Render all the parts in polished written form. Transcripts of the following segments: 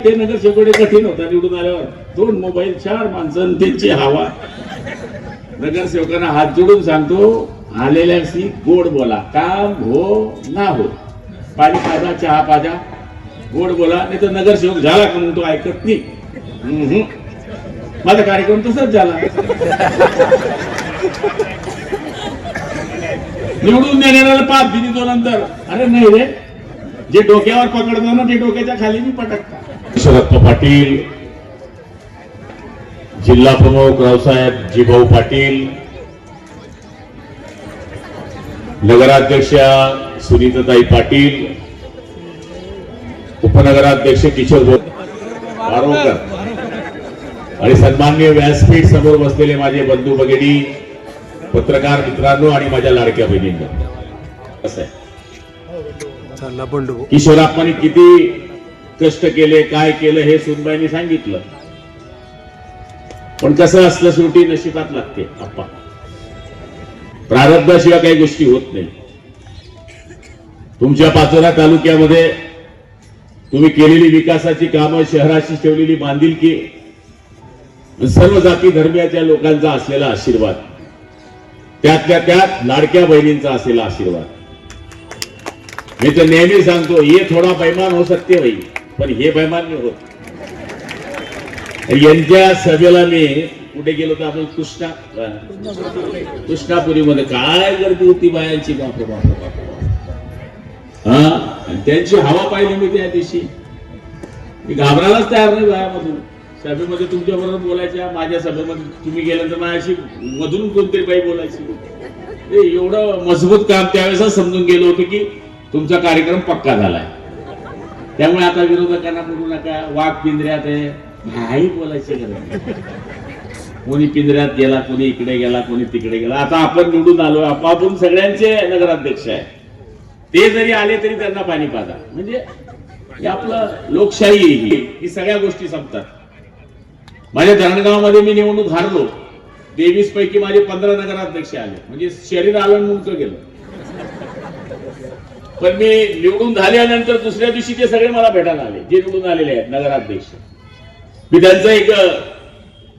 ते नगरसेवकडे कठीण होता निवडून आल्यावर 2 मोबाईल 4 माणसं त्यांची हवा. नगरसेवकांना हात जोडून सांगतो आलेल्याशी गोड बोला, काम हो ना हो, पाणी पाजा चहा पाजा गोड बोला, नाही तर नगरसेवक झाला का मग तो ऐकत नाही. माझा कार्यक्रम तसाच झाला. निवडून देणाऱ्याला 5 दिनी नंतर अरे नाही रे, जे डोक्यावर पकडतो ना ते डोक्याच्या खाली मी पटकता. शरद पाटील, जिल्हा प्रमुख रावसाहेब जीभाऊ पाटील, नगराध्यक्षा सुनीताताई पाटील, उपनगराध्यक्ष किशोर बारोकर आणि सन्माननीय व्यासपीठ समोर बसलेले माझे बंधू भगिनी, पत्रकार मित्रांनो आणि माझ्या लाडक्या बहिणींनो, असं आहे किशोराप्पांनी किती कष्ट केले, काय केलं हे सुनबाईंनी सांगितलं. पण कसं असलं शेवटी नशिबात लागते आप्पा, प्रारब्धाशिवाय काही गोष्टी होत नाही. तुमच्या पाचोरा तालुक्यामध्ये तुम्ही केलेली विकासाची कामं, शहराशी ठेवलेली बांधिलकी, सर्व जाती धर्मियाच्या लोकांचा असलेला आशीर्वाद, त्यातल्या त्यात लाडक्या बहिणींचा असलेला आशीर्वाद. मी तर नेहमी सांगतो ये थोडा बैमान हो सकते भाई, पण हे बैमान नाही होत. यांच्या सभेला मी कुठे गेलो तर आपण कृष्णापुरीमध्ये काय गर्दी होती बायांची, बापरे बापरे बापरे. हा, त्यांची हवा पाहिली मी त्या दिवशी, मी घाबरायलाच तयार नाही बायामधून. सभेमध्ये तुमच्या बरोबर बोलायच्या, माझ्या सभेमध्ये तुम्ही गेल्यानंतर माझ्याशी मधून कोणतरी बाई बोलायची. एवढं मजबूत काम त्यावेळेस समजून गेलो होतो की तुमचा कार्यक्रम पक्का झालाय. त्यामुळे आता विरोधकांना बोलू नका, वाघ पिंजऱ्यात आहे, नाही बोलायची गरज. कोणी पिंजऱ्यात गेला, कोणी इकडे गेला, कोणी तिकडे गेला. आता आपण निवडून आलो, आपण सगळ्यांचे नगराध्यक्ष आहे. ते जरी आले तरी त्यांना पाणी पाजा, म्हणजे आपलं लोकशाही ही सगळ्या गोष्टी संपतात. माझ्या धरणगावमध्ये मी निवडणूक हारलो, 23 पैकी माझे 15 नगराध्यक्ष आले, म्हणजे शरीर आलं मुंडकं गेलं. पण मी निवडून झाल्यानंतर दुसऱ्या दिवशी ते सगळे मला भेटायला आले, जे निवडून आलेले आहेत नगराध्यक्ष. मी त्यांचं एक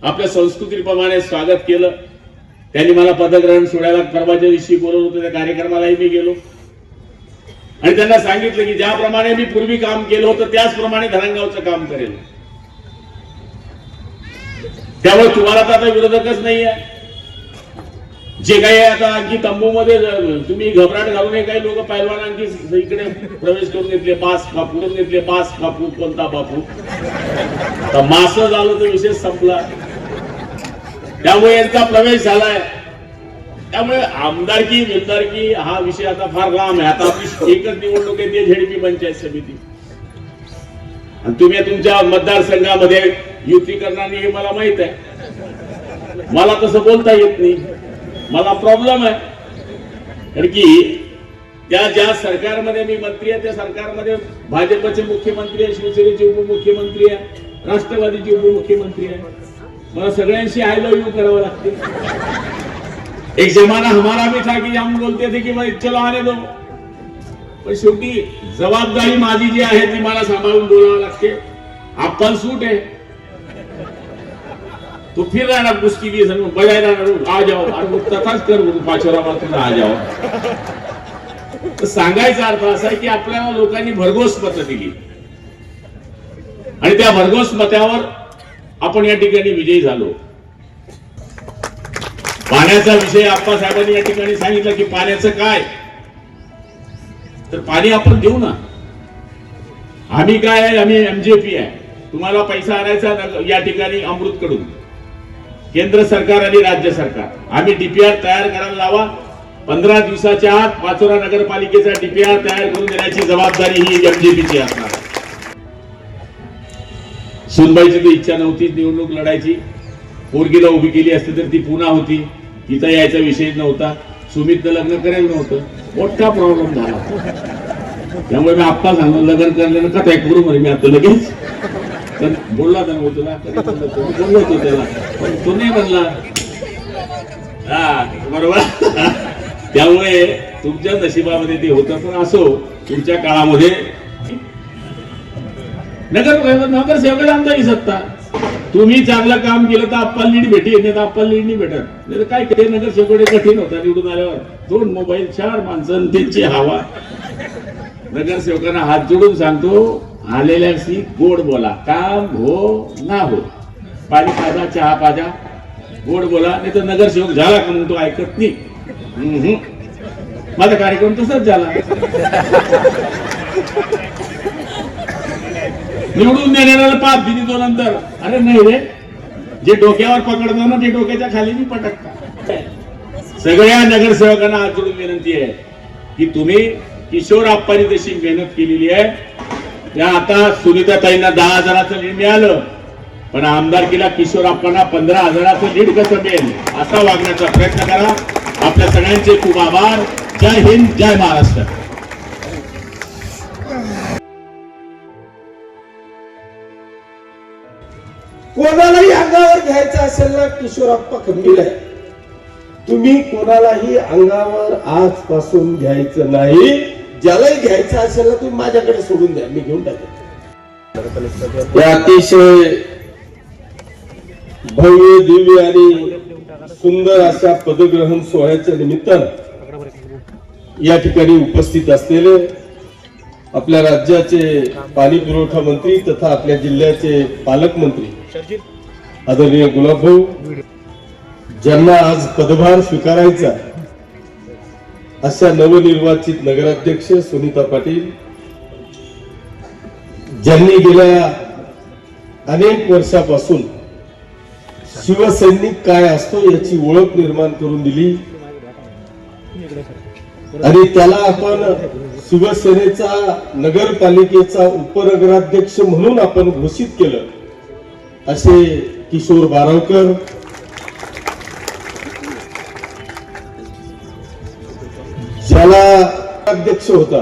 आपल्या संस्कृतीप्रमाणे स्वागत केलं. त्यांनी मला पदग्रहण सोडायला परवाच्या दिवशी बोलवलं होतं, त्या कार्यक्रमालाही मी गेलो आणि त्यांना सांगितलं की ज्याप्रमाणे मी पूर्वी काम केलं होतं त्याचप्रमाणे धरणगावचं काम करेल. त्यामुळे तुम्हाला तर आता विरोधकच नाही आहे. जे काही आता आणखी तंबूमध्ये तुम्ही घबराट घालू नये, काही लोक पैलवान आणखी इकडे प्रवेश करून घेतले, पास कापून घेतले, पास कापू कोणता बापू, तर मास झालं तर विषय संपला. त्यामुळे यांचा प्रवेश झालाय. त्यामुळे आमदारकी बिमदारकी हा विषय आता फार लांब आहे. आता आपली एकच निवडणूक आहे, ती झेडपी पंचायत समिती. आणि तुम्ही तुमच्या मतदारसंघामध्ये युती करणार नाही हे मला माहित आहे. मला तसं बोलता येत नाही, मला प्रॉब्लेम आहे. कारण की ज्या सरकारमध्ये मी मंत्री आहे त्या सरकारमध्ये भाजपचे मुख्यमंत्री आहे, शिवसेनेचे उपमुख्यमंत्री आहे, राष्ट्रवादीचे उपमुख्यमंत्री आहे. मला सगळ्यांशी आय लव्ह यू करावं लागते. एक जमाना हमारा भी था कि हम बोलते थे कि भाई चलो आने दो, पण शेवटी जबाबदारी माझी जी आहे ती मला सांभाळून बोलावं लागते. आपण सूट आहे तो फिर रहा कुश्ती भी बजाय रहा, आ जाओ, अरे तथाच कर पाचोरा मात्र आ जाओ. तर सांगायचा अर्थ असा आहे की आपल्या लोकांनी भरघोस मतं दिली आणि त्या भरघोस मतावर आपण या ठिकाणी विजयी झालो. पाण्याचा विषय आप्पासाहेबांनी या ठिकाणी सांगितलं की पाण्याचं काय, तर पाणी आपण देऊ ना. आम्ही काय आहे, आम्ही एमजेपी आहे. तुम्हाला पैसा आणायचा या ठिकाणी अमृत कडून, केंद्र सरकार आणि राज्य सरकार. आम्ही डीपीआर तयार करायला लावा, 15 दिवसाच्या आत पाचोरा नगरपालिकेचा डीपीआर तयार करून देण्याची जबाबदारी ही एमजेपीची असणार. सुनबाईची तर इच्छा नव्हती निवडणूक लढायची. पोरगीला उभी केली असती तर ती पुन्हा होती, तिथं यायचा विषय नव्हता. सुमितनं लग्न करायला नव्हतं, मोठा प्रॉब्लेम झाला. त्यामुळे मी आप्पा सांगून लग्न करण्यानं का काय करू म्हणे मी आता लगेच. बोलला तर तुला बोललो होतो त्याला, पण तो नाही म्हणला. हा बरोबर. त्यामुळे तुमच्या नशिबामध्ये ते होतं. पण असो, तुमच्या काळामध्ये नगरसेवकाला आमचा ही सत्ता. तुम्ही चांगलं काम केलं तर आपल्याला लीड भेटेल, नाही तर आपल्याला लीड नाही भेटत. नाही तर काय केले नगरसेवक कठीण होता निवडून आल्यावर. 2 मोबाईल 4 माणसं त्यांची हवा. नगरसेवकांना हात जोडून सांगतो, आलेल्याशी गोड बोला, काम हो ना हो, पाणी पाजा चहा पाजा गोड बोला, नाही तर नगरसेवक झाला का मग तो ऐकत नाही. माझा कार्यक्रम तसाच झाला. निवडून देणाऱ्याला 5 दिली तो नंतर, अरे नाही रे, जे डोक्यावर पकडतो ना ते डोक्याच्या खाली मी पटकता. सगळ्या नगरसेवकांना हात जोडून विनंती आहे की तुम्ही किशोर आप्पांनी जशी मेहनत केलेली आहे, त्या आता सुनीताताईंना 10,000चं लीड मिळालं, पण आमदारकीला किशोर आप्पांना 15,000चं लीड कसं मिळेल असा वागण्याचा प्रयत्न करा. आपल्या सगळ्यांचे खूप आभार. जय हिंद, जय महाराष्ट्र. कोणालाही अंगावर घ्यायचं असेल ना, किशोरप्पा खंबीर आहे. तुम्ही कोणालाही अंगावर आजपासून घ्यायचं नाही. ज्यालाही घ्यायचं असेल ना, तुम्ही माझ्याकडे सोडून द्या, मी घेऊन टाकेन. या अतिशय भव्य दिव्य आणि सुंदर अशा पदग्रहण सोहळ्याच्या निमित्तानं या ठिकाणी उपस्थित असलेले आपल्या राज्याचे पाणी पुरवठा मंत्री तथा आपल्या जिल्ह्याचे पालकमंत्री आदरणीय गुलाबभाऊ, ज्यांना आज पदभार स्वीकारायचा, अशा नवनिर्वाचित नगराध्यक्ष सुनीता पाटील, ज्यांनी गेल्या अनेक वर्षापासून शिवसैनिक काय असतो याची ओळख निर्माण करून दिली आणि त्याला आपण शिवसेनेचा नगरपालिकेचा उपनगराध्यक्ष म्हणून आपण घोषित केलं. असे किशोर बारावकर, ज्याला अध्यक्ष होता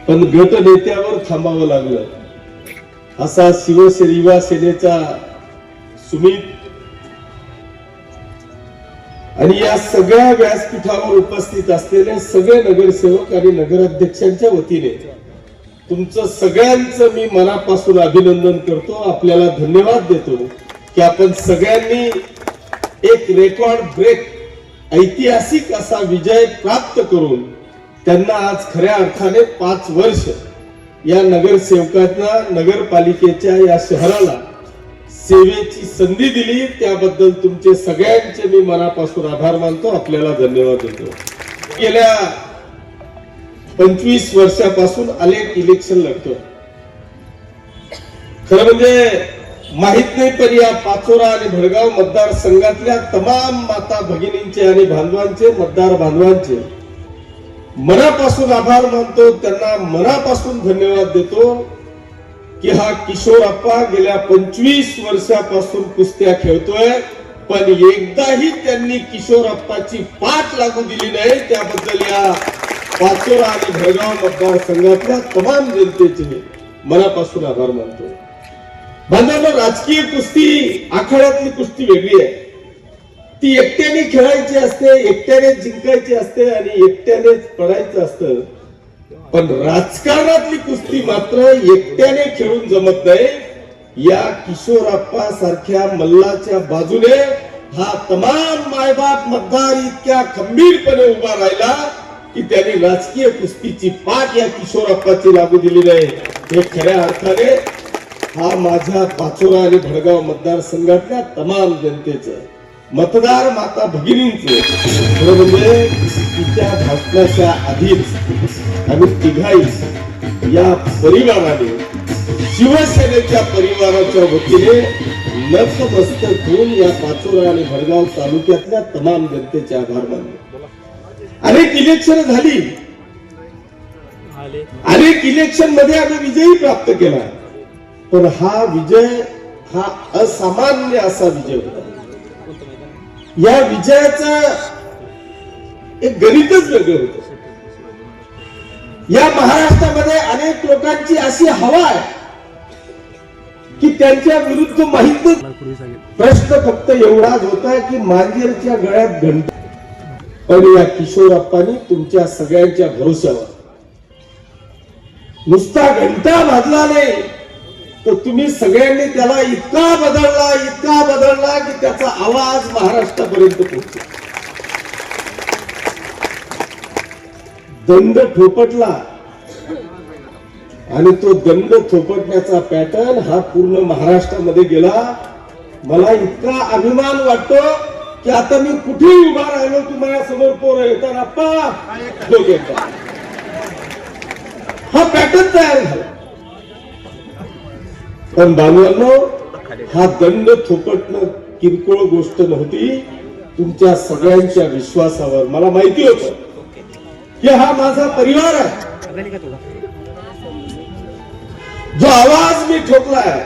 पण गट नेत्यावर थांबावं लागलं, असा युवा सेनेचा सुमित, आणि या सगळ्या व्यासपीठावर उपस्थित असलेले सगळे नगरसेवक आणि नगराध्यक्षांच्या वतीने तुमचं सगळ्यांचं मी मनापासून अभिनंदन करतो. आपल्याला धन्यवाद देतो की आपण सगळ्यांनी एक रेकॉर्ड ब्रेक ऐतिहासिक असा विजय प्राप्त करून त्यांना आज खऱ्या अर्थाने 5 वर्ष या नगरसेवकांना नगरपालिकेच्या या शहराला सेवेची संधी दिली. त्याबद्दल तुमचे सगळ्यांचे मी मनापासून आभार मानतो. आपल्याला धन्यवाद देतो. गेल्या 25 वर्षापासून अनेक इलेक्शन लढतो. खरं म्हणजे माहित नाही, पण या पाचोरा आणि भडगाव मतदारसंघातल्या तमाम माता भगिनींचे आणि बांधवांचे, मतदार बांधवांचे मनापासून आभार मानतो. त्यांना मनापासून धन्यवाद देतो की हा किशोरप्पा गेल्या 25 वर्षापासून कुस्त्या खेळतोय, पण एकदाही त्यांनी किशोरप्पाची पाठ लागू दिली नाही. त्याबद्दल या पाचोरा आणि भडगाव मतदारसंघातल्या तमाम जनतेचे मनापासून आभार मानतो. बांधवांनो, राजकीय कुस्ती आखाड्यातली कुस्ती वेगळी आहे. ती एकट्याने खेळायची असते, एकट्याने जिंकायची असते आणि एकट्यानेच पडायचं असतं. पण राजकारणातली कुस्ती मात्र एकट्याने खेळून जमत नाही. या किशोरप्पा सारख्या मल्लाच्या बाजूने हा तमाम मायबाप मतदार इतक्या खंबीरपणे उभा राहिला की त्यांनी राजकीय कुस्तीची पाठ या किशोरप्पाची लागू दिली नाही. हे खऱ्या अर्थाने हा माझ्या पाचोरा आणि भडगाव मतदारसंघातल्या तमाम जनतेचं, मतदार माता भगिनींचे, म्हणजे तिच्या भाषणाच्या आधीच आम्ही तिघाई या परिवाराने, शिवसेनेच्या परिवाराच्या वतीने नतमस्तक होऊन या पाचोरा आणि भडगाव तालुक्यातल्या तमाम जनतेचे आभार मानले. अनेक इलेक्शन झाली, अनेक इलेक्शन मध्ये आम्ही विजयी प्राप्त केला, पण हा विजय हा असामान्य असा विजय होता. या विजयाचं एक गणितच वेगळं होतं. या महाराष्ट्रामध्ये अनेक लोकांची अशी हवा आहे की त्यांच्या विरुद्ध माहितच. प्रश्न फक्त एवढाच होता की मांजरच्या गळ्यात घंटा. पण या किशोरप्पांनी तुमच्या सगळ्यांच्या भरोश्यावर नुसता घंटा भाजला नाही, तर तुम्ही सगळ्यांनी त्याला इतका बदलला की त्याचा आवाज महाराष्ट्रापर्यंत पोहोचला. दंड थोपटला आणि तो दंड थोपटण्याचा पॅटर्न हा पूर्ण महाराष्ट्रामध्ये गेला. मला इतका अभिमान वाटतो की आता मी कुठे उभा राहिलो तुम्हाला समोर पोरं येतात आप्पा दोघे हा पॅटर्न तयार झाला. पण बांधवांनो, हा दंड थोपटणं किरकोळ गोष्ट नव्हती. तुमच्या सगळ्यांच्या विश्वासावर मला माहिती होतं की हा माझा परिवार आहे. जो आवाज मी ठोकलाय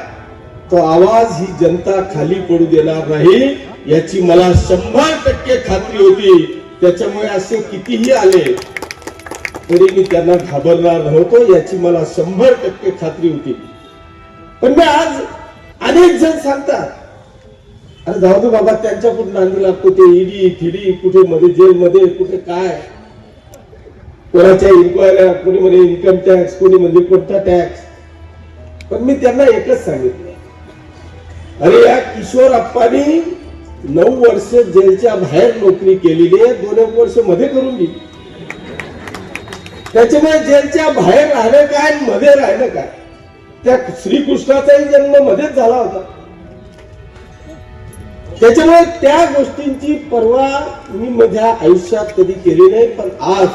तो आवाज ही जनता खाली पडू देणार नाही याची मला 100% खात्री होती. त्याच्यामुळे असे कितीही आले तरी मी त्यांना घाबरणार नव्हतो याची मला 100% खात्री होती. पण मी आज अनेक जण सांगतात अरे जाऊ दे बाबा, त्यांच्या कुठे नांदी लागतो, ते ईडी फिडी कुठे मध्ये जेलमध्ये कुठे काय, कोणाच्या इन्क्वायऱ्या, कोणी म्हणजे इन्कम टॅक्स, कोणी म्हणजे कोणता टॅक्स. पण मी त्यांना एकच सांगितलं, अरे या किशोर अप्पानी 9 वर्ष जेलच्या बाहेर नोकरी केलेली आहे, 2 वर्ष मध्ये करून दिली. त्याच्यामुळे जेलच्या बाहेर राहिलं काय मध्ये राहिलं काय, त्या श्रीकृष्णाचाही जन्म मध्येच झाला होता. त्याच्यामुळे त्या गोष्टींची पर्वा मी माझ्या आयुष्यात कधी केली नाही. पण आज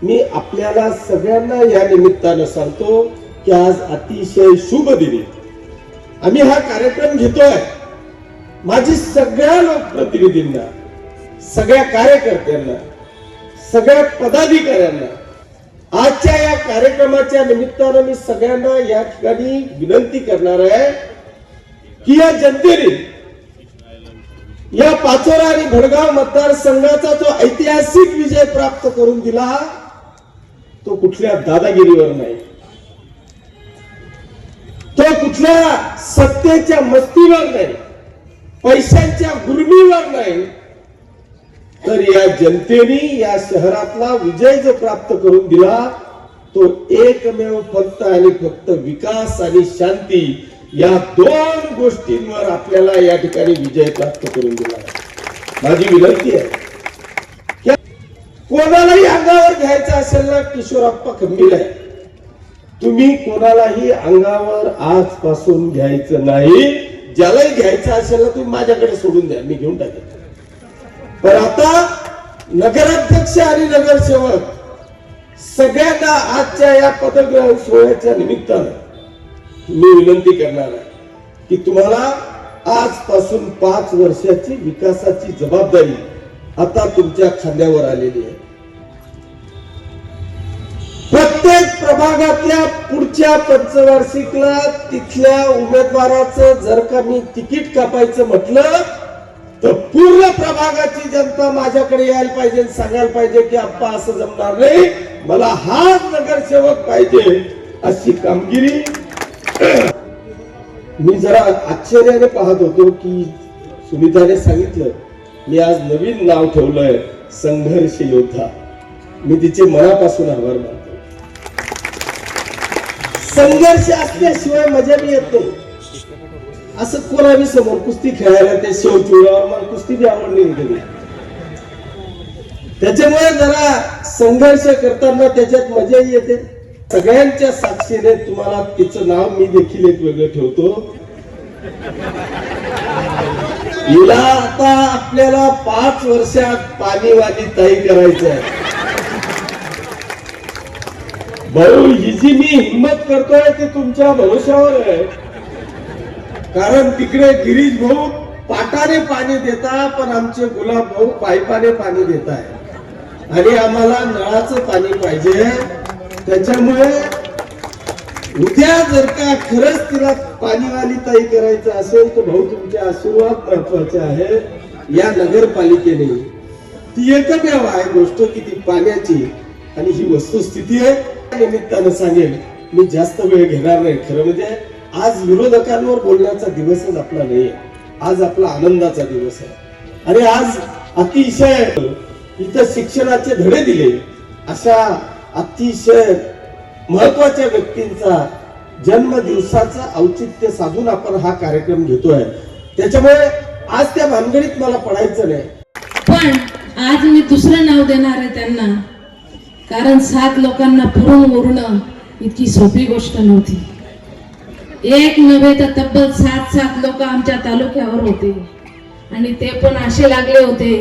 मी आपल्याला सगळ्यांना या निमित्तानं सांगतो की आज अतिशय शुभ दिनी आम्ही हा कार्यक्रम घेतोय. माझी सगळ्या लोकप्रतिनिधींना, सगळ्या कार्यकर्त्यांना, सगळ्या पदाधिकाऱ्यांना आजच्या या कार्यक्रमाच्या निमित्तानं मी सगळ्यांना या ठिकाणी विनंती करणार आहे की या जनतेने या पाचोरा आणि भडगाव मतदारसंघाचा जो ऐतिहासिक विजय प्राप्त करून दिला तो कुठल्या दादागिरीवर नाही, तो कुठल्या सत्तेच्या मस्तीवर नाही, पैशांच्या गुरमीवर नाही, तर या जनतेने या शहरातला विजय जो प्राप्त करून दिला तो एकमेव फक्त आणि फक्त विकास आणि शांती या 2 गोष्टींवर आपल्याला या ठिकाणी विजय प्राप्त करून दिला. माझी विनंती आहे की कोणालाही अंगावर घ्यायचं असेल ना, किशोरप्पा खंबीर आहे, तुम्ही कोणालाही अंगावर आजपासून घ्यायचं नाही. ज्यालाही घ्यायचं असेल ना तुम्ही माझ्याकडे सोडून द्या, मी घेऊन टाकेन. पण आता नगराध्यक्ष आणि नगरसेवक सगळ्यांना आजच्या या पदग्रहण सोहळ्याच्या निमित्तानं मी विनंती करणार आहे की तुम्हाला आजपासून 5 वर्षाची विकासाची जबाबदारी आता तुमच्या खांद्यावर आलेली आहे. प्रत्येक प्रभागातल्या पुढच्या पंचवार्षिकला तिथल्या उमेदवाराचं जर का मी तिकीट कापायचं म्हटलं तर पूर्ण प्रभागाची जनता माझ्याकडे यायला पाहिजे, सांगायला पाहिजे की आप्पा असं जमणार नाही, मला हाच नगरसेवक पाहिजे. अशी कामगिरी मी जरा आश्चर्याने पाहत होतो की सुनीताने सांगितलं मी आज नवीन नाव ठेवलंय संघर्ष योद्धा. मी तिचे मनापासून आभार मानतो. संघर्ष असल्याशिवाय मजा बी येत नाही. असं कोणावी समोर कुस्ती खेळायला ते शेवचुळावर मला कुस्ती बी आवडली नाही. त्याच्यामुळे जरा संघर्ष करताना त्याच्यात मजाही येते. सगळ्यांच्या साक्षीने तुम्हाला तिचं नाव मी देखील एक वेगळं ठेवतो. हिला आता आपल्याला 5 वर्षात पाणीवाली ताई करायचं आहे. भाऊ, ही जी मी हिंमत करतोय ती तुमच्या भरोशावर आहे. कारण तिकडे गिरीश भाऊ पाटाने पाणी देता, पण आमचे गुलाब भाऊ पाईपाने पाणी देत आहे आणि आम्हाला नळाचं पाणी पाहिजे. त्याच्यामुळे उद्या जर का खरंच तिला पाणीवाली ताई करायचं असेल तर भाऊ तुमचे आशीर्वाद महत्वाचे आहे. या नगरपालिकेने ती एकमेव आहे गोष्ट की ती पाण्याची, आणि ही वस्तुस्थिती आहे. निमित्तानं सांगेल, मी जास्त वेळ घेणार नाही. खरं म्हणजे आज विरोधकांवर बोलण्याचा दिवसच आपला नाही, आज आपला आनंदाचा दिवस आहे. आणि आज अतिशय इथं शिक्षणाचे धडे दिले अशा अतिशय महत्वाच्या व्यक्तींचा जन्मदिवसाचं औचित्य साधून आपण हा कार्यक्रम घेतोय. त्याच्यामुळे आज त्या भानगडीत मला पडायचं नाही. पण आज मी दुसरं नाव देणार आहे त्यांना, कारण 7 लोकांना पुरून उरणं इतकी सोपी गोष्ट नव्हती. एक नव्हे तर तब्बल 7 लोक आमच्या तालुक्यावर होते आणि ते पण असे लागले होते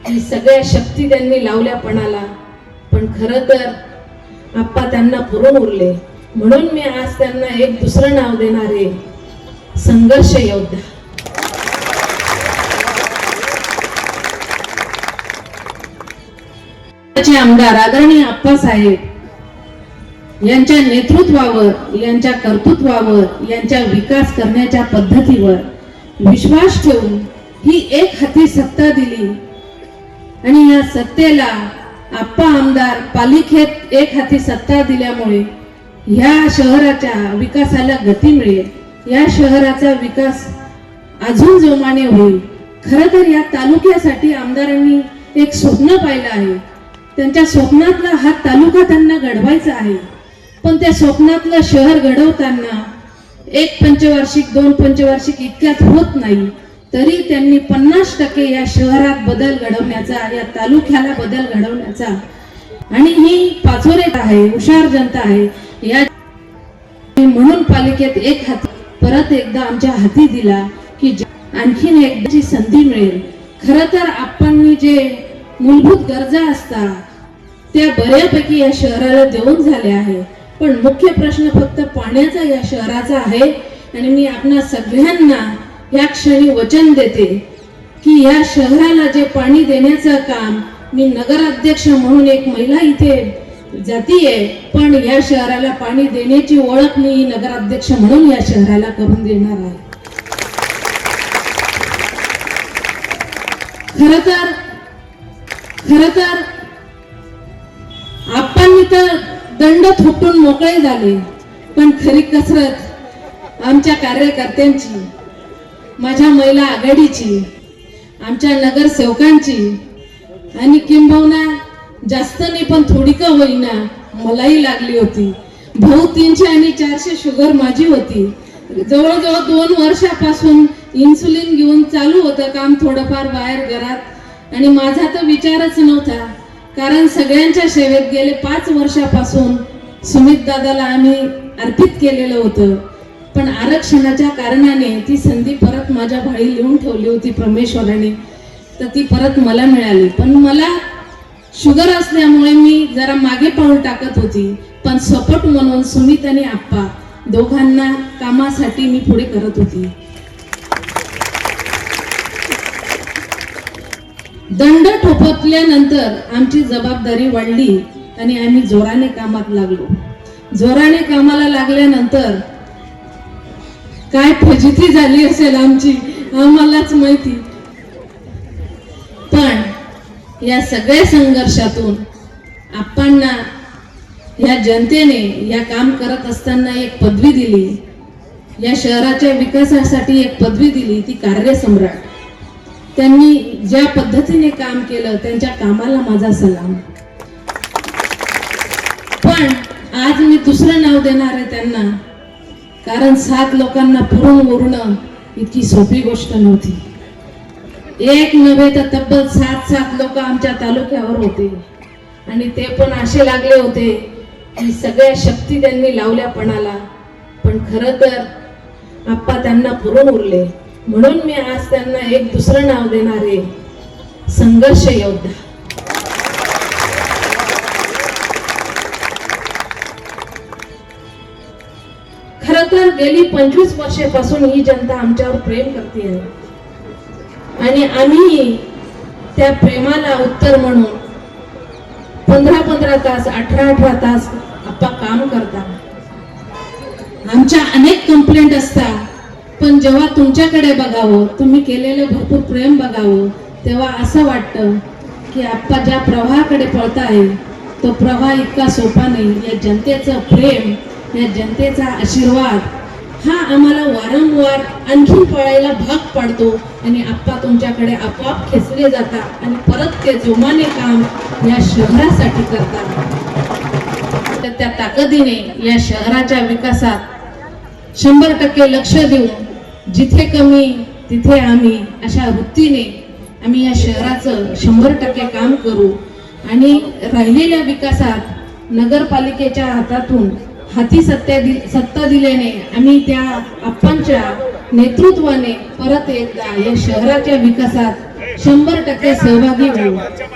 की सगळ्या शक्ती त्यांनी लावल्या पणाला. पण खरं तर आप्पा त्यांना पुरून उरले. म्हणून मी आज त्यांना एक दुसरं नाव देणार आहे, संघर्ष योद्धा. आमदार आदरणीय आप्पासाहेब यांच्या नेतृत्वावर, यांच्या कर्तृत्वावर, यांच्या विकास करण्याच्या पद्धतीवर विश्वास ठेवून ही एक हाती सत्ता दिली आणि या सत्तेला आप्पा आमदार पालिकेत एक हाती सत्ता दिल्यामुळे या शहराच्या विकासाला गती मिळेल, या शहराचा विकास अजून जोमाने होईल. खरं तर या तालुक्यासाठी आमदारांनी एक स्वप्न पाहिलं आहे. त्यांच्या स्वप्नातला हा तालुका त्यांना घडवायचा आहे. पण त्या स्वप्नातलं शहर घडवताना 1 पंचवार्षिक 2 पंचवार्षिक इतक्यात होत नाही. तरी त्यांनी 50% या शहरात बदल घडवण्याचा, या तालुक्याला बदल घडवण्याचा, आणि ही पाचोरे आहे, हुशार जनता आहे, या म्हणून पालिकेत एक हात परत एकदा आमच्या हाती दिला की आणखीन एकदाची संधी मिळेल. खरं तर आपण जे मूलभूत गरजा असतात त्या बऱ्यापैकी या शहराला देऊन झाल्या आहे. पण मुख्य प्रश्न फक्त पाण्याचा या शहराचा आहे. आणि मी आपणा सगळ्यांना या क्षणी वचन देते की या शहराला जे पाणी देण्याचं काम, मी नगराध्यक्ष म्हणून एक महिला इथे जातीये, पण या शहराला पाणी देण्याची ओळख मी नगराध्यक्ष म्हणून या शहराला करून देणार आहे. खरं तर आपण तर दंड थोपटून मोकळे झाले, पण खरी कसरत आमच्या कार्यकर्त्यांची, माझ्या महिला आघाडीची, आमच्या नगरसेवकांची आणि किंबहुना जास्त नाही पण थोडी का होईना मलाही लागली होती. भाऊ 300 आणि 400 शुगर माझी होती. जवळजवळ 2 वर्षापासून इन्सुलिन घेऊन चालू होतं काम थोडंफार बाहेर घरात. आणि माझा तर विचारच नव्हता, कारण सगळ्यांच्या सेवेत गेले 5 वर्षापासून सुमित दादाला आम्ही अर्पित केलेलं होतं. पण आरक्षणाच्या कारणाने ती संधी परत माझ्या भाई लिहून ठेवली होती परमेश्वराने, तर ती परत मला मिळाली. पण मला शुगर असल्यामुळे मी जरा मागे पाऊल टाकत होती. पण सपोर्ट म्हणून सुमित आणि आप्पा दोघांना कामासाठी मी पुढे करत होती. दंड ठोपवल्यानंतर आमची जबाबदारी वाढली आणि आम्ही जोराने कामात लागलो. जोराने कामाला लागल्यानंतर काय फजिती झाली असेल आमची आम्हालाच माहिती. पण या सगळ्या संघर्षातून आप्पांना या जनतेने या काम करत असताना एक पदवी दिली, या शहराच्या विकासासाठी एक पदवी दिली, ती कार्यसम्राट. त्यांनी ज्या पद्धतीने काम केलं त्यांच्या कामाला माझा सलाम. पण आज मी दुसरं नाव देणार आहे त्यांना, कारण 7 लोकांना पुरून उरणं इतकी सोपी गोष्ट नव्हती. एक नव्हे तर तब्बल 7 लोक आमच्या तालुक्यावर होते आणि ते पण असे लागले होते की सगळ्या शक्ती त्यांनी लावल्या पणाला. पण खरं तर आप्पा त्यांना पुरून उरले. म्हणून मी आज त्यांना एक दुसरं नाव देणार आहे, संघर्ष योद्धा. खरं तर गेली 25 वर्षापासून ही जनता आमच्यावर प्रेम करते आहे आणि आम्ही त्या प्रेमाला उत्तर म्हणून 15-15 तास 18-18 तास आप्पा काम करतात. आमच्या अनेक कंप्लेंट असतात, पण जेव्हा तुमच्याकडे बघावं, तुम्ही केलेलं भरपूर प्रेम बघावं, तेव्हा असं वाटतं की आप्पा ज्या प्रवाहाकडे पळत आहे तो प्रवाह इतका सोपा नाही. या जनतेचं प्रेम, या जनतेचा आशीर्वाद हा आम्हाला वारंवार आणखीन पळायला भाग पाडतो आणि आप्पा तुमच्याकडे आपोआप खेचले जातात आणि परत ते जोमाने काम या शहरासाठी करतात. तर त्या ताकदीने या शहराच्या विकासात 100% लक्ष देऊन जिथे कमी तिथे आम्ही अशा वृत्तीने आम्ही या शहराचं 100% काम करू आणि राहिलेल्या विकासात नगरपालिकेच्या हातातून हाती सत्ता दिल्याने आम्ही त्या आप्पांच्या नेतृत्वाने परत एकदा या शहराच्या विकासात 100% सहभागी होऊ.